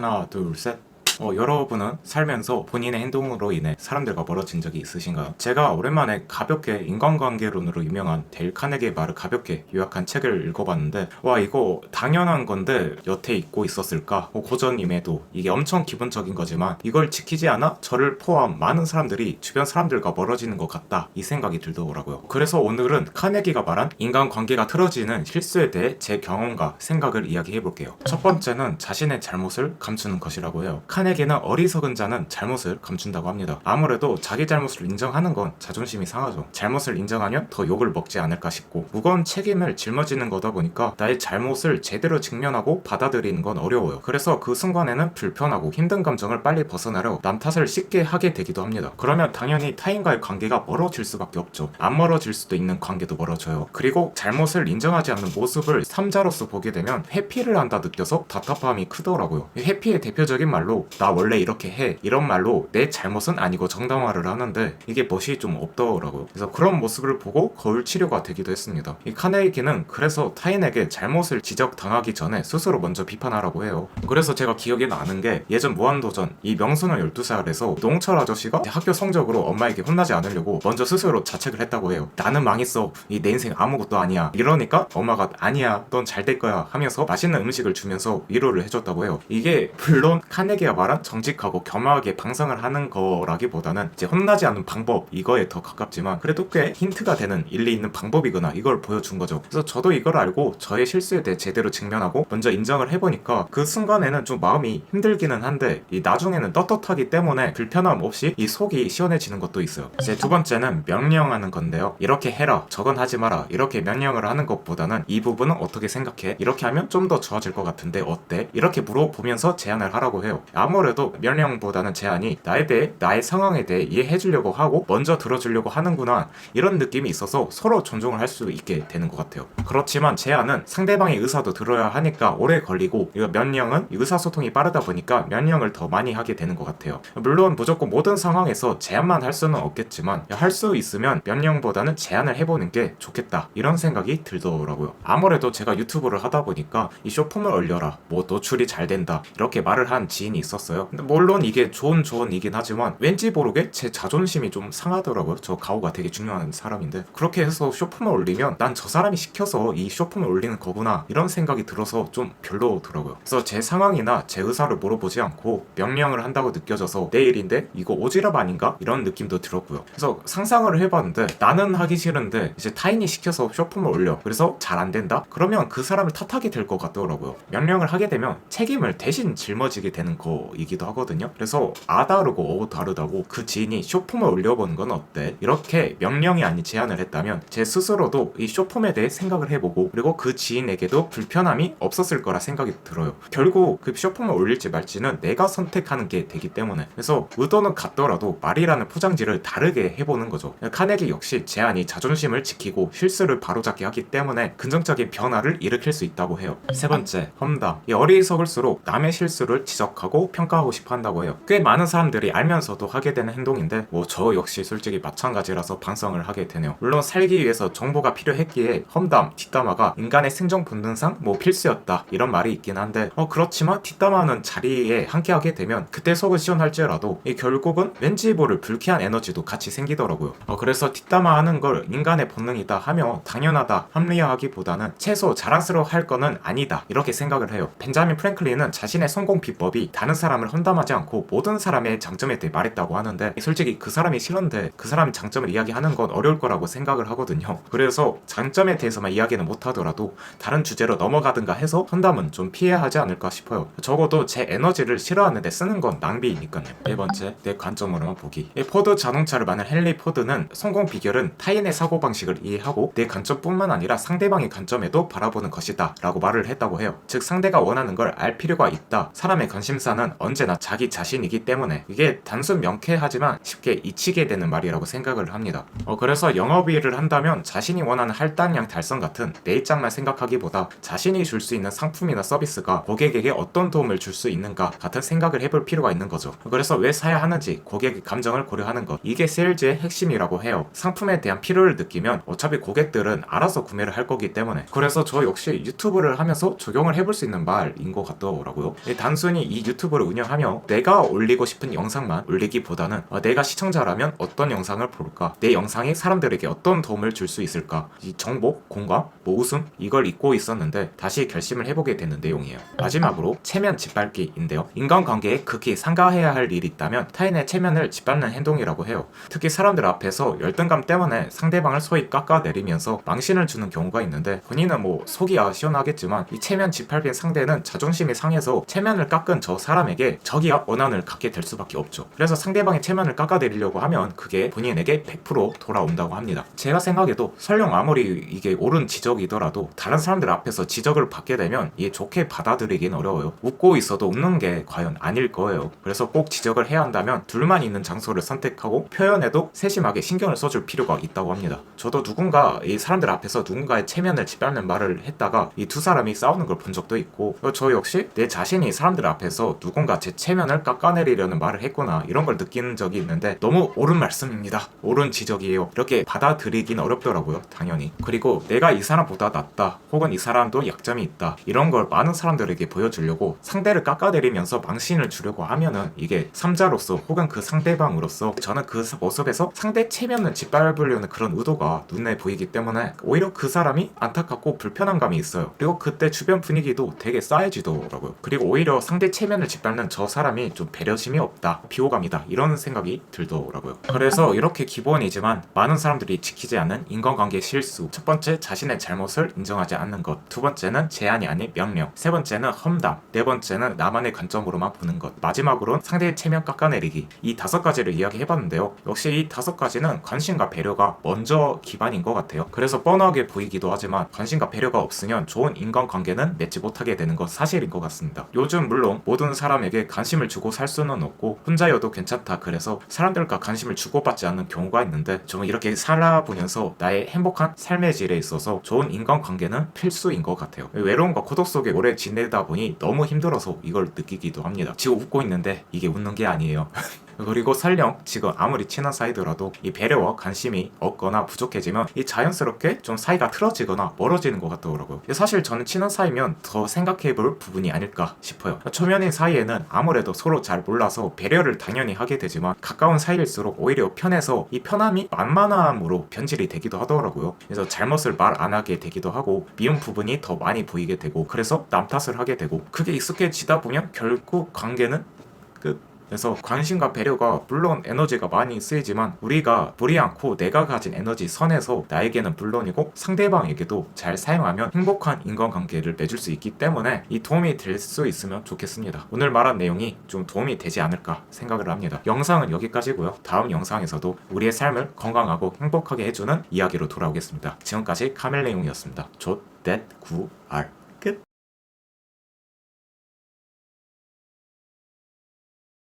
하나 둘 셋. 여러분은 살면서 본인의 행동으로 인해 사람들과 멀어진 적이 있으신가요? 제가 오랜만에 가볍게 인간관계론으로 유명한 데일 카네기의 말을 가볍게 요약한 책을 읽어봤는데, 와, 이거 당연한 건데 여태 잊고 있었을까? 고전임에도 이게 엄청 기본적인 거지만 이걸 지키지 않아 저를 포함 많은 사람들이 주변 사람들과 멀어지는 것 같다, 이 생각이 들더라고요. 그래서 오늘은 카네기가 말한 인간관계가 틀어지는 실수에 대해 제 경험과 생각을 이야기해볼게요. 첫 번째는 자신의 잘못을 감추는 것이라고 해요. 카네기는 어리석은 자는 잘못을 감춘다고 합니다. 아무래도 자기 잘못을 인정하는 건 자존심이 상하죠. 잘못을 인정하면 더 욕을 먹지 않을까 싶고, 무거운 책임을 짊어지는 거다 보니까 나의 잘못을 제대로 직면하고 받아들이는 건 어려워요. 그래서 그 순간에는 불편하고 힘든 감정을 빨리 벗어나려 남 탓을 쉽게 하게 되기도 합니다. 그러면 당연히 타인과의 관계가 멀어질 수밖에 없죠. 안 멀어질 수도 있는 관계도 멀어져요. 그리고 잘못을 인정하지 않는 모습을 삼자로서 보게 되면 회피를 한다 느껴서 답답함이 크더라고요. 회피의 대표적인 말로 나 원래 이렇게 해, 이런 말로 내 잘못은 아니고 정당화를 하는데 이게 멋이 좀 없더라고요. 그래서 그런 모습을 보고 거울 치료가 되기도 했습니다. 이 카네기는 그래서 타인에게 잘못을 지적당하기 전에 스스로 먼저 비판하라고 해요. 그래서 제가 기억이 나는 게, 예전 무한도전 이 명순을 12살에서 노홍철 아저씨가 학교 성적으로 엄마에게 혼나지 않으려고 먼저 스스로 자책을 했다고 해요. 나는 망했어, 이 내 인생 아무것도 아니야. 이러니까 엄마가 아니야, 넌 잘 될 거야 하면서 맛있는 음식을 주면서 위로를 해줬다고 해요. 이게 물론 카네기가 말한 정직하고 겸허하게 방상을 하는 거라기보다는 이제 혼나지 않는 방법, 이거에 더 가깝지만 그래도 꽤 힌트가 되는 일리 있는 방법이구나, 이걸 보여준 거죠. 그래서 저도 이걸 알고 저의 실수에 대해 제대로 직면하고 먼저 인정을 해보니까 그 순간에는 좀 마음이 힘들기는 한데 이 나중에는 떳떳하기 때문에 불편함 없이 이 속이 시원해지는 것도 있어요. 이제 두 번째는 명령하는 건데요. 이렇게 해라, 저건 하지 마라, 이렇게 명령을 하는 것보다는 이 부분은 어떻게 생각해? 이렇게 하면 좀 더 좋아질 것 같은데 어때? 이렇게 물어보면서 제안을 하라고 해요. 아무래도 명령보다는 제안이 나에 대해, 나의 상황에 대해 이해해주려고 하고 먼저 들어주려고 하는구나, 이런 느낌이 있어서 서로 존중을 할 수 있게 되는 것 같아요. 그렇지만 제안은 상대방의 의사도 들어야 하니까 오래 걸리고, 이거 명령은 의사소통이 빠르다 보니까 명령을 더 많이 하게 되는 것 같아요. 물론 무조건 모든 상황에서 제안만 할 수는 없겠지만 할 수 있으면 명령보다는 제안을 해보는 게 좋겠다, 이런 생각이 들더라고요. 아무래도 제가 유튜브를 하다 보니까 이 쇼폼을 올려라, 뭐 노출이 잘 된다, 이렇게 말을 한 지인이 있었어요. 근데 물론 이게 좋은 조언이긴 하지만 왠지 모르게 제 자존심이 좀 상하더라고요. 저 가오가 되게 중요한 사람인데 그렇게 해서 쇼폼을 올리면 난 저 사람이 시켜서 이 쇼폼을 올리는 거구나, 이런 생각이 들어서 좀 별로더라고요. 그래서 제 상황이나 제 의사를 물어보지 않고 명령을 한다고 느껴져서 내 일인데 이거 오지랖 아닌가? 이런 느낌도 들었고요. 그래서 상상을 해봤는데 나는 하기 싫은데 이제 타인이 시켜서 쇼폼을 올려, 그래서 잘 안 된다? 그러면 그 사람을 탓하게 될 것 같더라고요. 명령을 하게 되면 책임을 대신 짊어지게 되는 거이기도 하거든요. 그래서 아 다르고 어 다르다고 그 지인이 쇼폼을 올려보는 건 어때? 이렇게 명령이 아닌 제안을 했다면 제 스스로도 이 쇼폼에 대해 생각을 해보고, 그리고 그 지인에게도 불편함이 없었을 거라 생각이 들어요. 결국 그 쇼폼을 올릴지 말지는 내가 선택하는 게 되기 때문에. 그래서 의도는 같더라도 말이라는 포장지를 다르게 해보는 거죠. 카네기 역시 제안이 자존심을 지키고 실수를 바로잡게 하기 때문에 긍정적인 변화를 일으킬 수 있다고 해요. 세 번째, 험담. 이 어리석을수록 남의 실수를 지적하고 평가하고 싶어 한다고 해요. 꽤 많은 사람들이 알면서도 하게 되는 행동인데 뭐 저 역시 솔직히 마찬가지라서 반성을 하게 되네요. 물론 살기 위해서 정보가 필요했기에 험담, 뒷담화가 인간의 생존 본능상 뭐 필수였다, 이런 말이 있긴 한데 그렇지만 뒷담화는 자리에 함께하게 되면 그때 속은 시원할지라도 이 결국은 왠지 모를 불쾌한 에너지도 같이 생기더라고요. 그래서 뒷담화하는 걸 인간의 본능이다 하며 당연하다 합리화하기보다는 최소 자랑스러워할 거는 아니다, 이렇게 생각을 해요. 벤자민 프랭클린은 자신의 성공 비법이 다른 사람을 험담하지 않고 모든 사람의 장점에 대해 말했다고 하는데, 솔직히 그 사람이 싫은데 그 사람의 장점을 이야기하는 건 어려울 거라고 생각을 하거든요. 그래서 장점에 대해서만 이야기는 못하더라도 다른 주제로 넘어가든가 해서 험담은 좀 피해야 하지 않을까 싶어요. 적어도 제 에너지를 싫어하는데 쓰는 건 낭비이니까요. 네 번째, 내 관점으로만 보기. 포드 자동차를 만든 헨리 포드는 성공 비결은 타인의 사고방식을 이해하고 내 관점뿐만 아니라 상대방의 관점에도 바라보는 것이다 라고 말을 했다고 해요. 즉 상대가 원하는 걸 알 필요가 있다, 사람의 관심사는 언제나 자기 자신이기 때문에 이게 단순 명쾌하지만 쉽게 잊히게 되는 말이라고 생각을 합니다. 그래서 영업일을 한다면 자신이 원하는 할당량 달성 같은 내 입장만 생각하기보다 자신이 줄 수 있는 상품이나 서비스가 고객에게 어떤 도움을 줄 수 있는가 같은 생각을 해볼 필요가 있는 거죠. 그래서 왜 사야 하는지 고객의 감정을 고려하는 것, 이게 세일즈의 핵심이라고 해요. 상품에 대한 필요를 느끼면 어차피 고객들은 알아서 구매를 할 거기 때문에. 그래서 저 역시 유튜브를 하면서 적용을 해볼 수 있는 말인 것 같더라고요. 단순히 이 유튜브를 운영하며 내가 올리고 싶은 영상만 올리기보다는 내가 시청자라면 어떤 영상을 볼까, 내 영상이 사람들에게 어떤 도움을 줄 수 있을까, 이 정보, 공감, 웃음, 이걸 잊고 있었는데 다시 결심을 해보게 되는 내용이에요. 마지막으로 체면 짓밟기인데요. 인간관계에 극히 상가해야 할 일이 있다면 타인의 체면을 짓밟는 행동이라고 해요. 특히 사람들 앞에서 열등감 때문에 상대방을 소위 깎아내리면서 망신을 주는 경우가 있는데, 본인은 속이야 시원하겠지만 이 체면 짓밟힌 상대는 자존심이 상해서 체면을 깎은 저 사람에게 적이야 원한을 갖게 될 수밖에 없죠. 그래서 상대방의 체면을 깎아내리려고 하면 그게 본인에게 100% 돌아온다고 합니다. 제가 생각해도 설령 아무리 이게 옳은 지적이더라도 다른 사람들 앞에서 지적을 받게 되면 이게 좋게 받아들이긴 어려워요. 웃고 있어도 웃는 게 과연 아닐 거예요. 그래서 꼭 지적을 해야 한다면 둘만 있는 장소를 선택하고 표현에도 세심하게 신경을 써줄 필요가 있다고 합니다. 저도 누군가 이 사람들 앞에서 누군가의 체면을 짓밟는 말을 했다가 이 두 사람이 싸우는 걸 본 적도 있고, 저 역시 내 자신이 사람들 앞에서 누군가 제 체면을 깎아내리려는 말을 했구나 이런 걸 느끼는 적이 있는데, 너무 옳은 말씀입니다, 옳은 지적이에요, 이렇게 받아들이긴 어렵더라고요, 당연히. 그리고 내가 이 사람보다 낫다, 혹은 이 사람도 약점이 있다, 이런 걸 많은 사람들에게 보여주려고 상대를 깎아내리면서 망신을 주려고 하면은 이게 삼자로서 혹은 그 상대방으로서 저는 그 모습에서 상대 체면을 짓밟으려는 그런 의도가 눈에 보이기 때문에 오히려 그 사람이 안타깝고 불편한 감이 있어요. 그리고 그때 주변 분위기도 되게 싸해지더라고요. 그리고 오히려 상대 체면을 짓밟는 저 사람이 좀 배려심이 없다, 비호감이다, 이런 생각이 들더라고요. 그래서 이렇게 기본이지만 많은 사람들이 지키지 않는 인간관계 실수: 첫 번째, 자신의 잘못을 인정하지 않는 것; 두 번째는 제안이 아닌 명령; 세 번째는 험담; 네 번째는 나만의 관점으로만 보는 것; 마지막으로는 상대의 체면 깎아내리기. 이 5가지를 이야기해봤는데요. 역시 이 5가지는 관심과 배려가 먼저 기반인 것 같아요. 그래서 뻔하게 보이기도 하지만 관심과 배려가 없으면 좋은 인간관계는 맺지 못하게 되는 건 사실인 것 같습니다. 요즘 물론 모든 사람에게 관심을 주고 살 수는 없고 혼자여도 괜찮다, 그래서 사람들과 관심을 주고받지 않는 경우가 있는데, 저는 이렇게 살아보면서 나의 행복한 삶의 질에 있어서 좋은 인간관계는 필수인 것 같아요. 외로움과 고독 속에 오래 지내다 보니 너무 힘들어서 이걸 느끼기도 합니다. 지금 웃고 있는데 이게 웃는 게 아니에요. 그리고 설령 지금 아무리 친한 사이더라도 이 배려와 관심이 없거나 부족해지면 이 자연스럽게 좀 사이가 틀어지거나 멀어지는 것 같더라고요. 사실 저는 친한 사이면 더 생각해볼 부분이 아닐까 싶어요. 초면인 사이에는 아무래도 서로 잘 몰라서 배려를 당연히 하게 되지만, 가까운 사이일수록 오히려 편해서 이 편함이 만만함으로 변질이 되기도 하더라고요. 그래서 잘못을 말 안 하게 되기도 하고 미운 부분이 더 많이 보이게 되고, 그래서 남 탓을 하게 되고, 그게 익숙해지다 보면 결국 관계는 끝. 그래서 관심과 배려가 물론 에너지가 많이 쓰이지만 우리가 무리 않고 내가 가진 에너지 선에서 나에게는 물론이고 상대방에게도 잘 사용하면 행복한 인간관계를 맺을 수 있기 때문에 이 도움이 될 수 있으면 좋겠습니다. 오늘 말한 내용이 좀 도움이 되지 않을까 생각을 합니다. 영상은 여기까지고요. 다음 영상에서도 우리의 삶을 건강하고 행복하게 해주는 이야기로 돌아오겠습니다. 지금까지 카멜레용이었습니다. 조, 댓, 구, 알.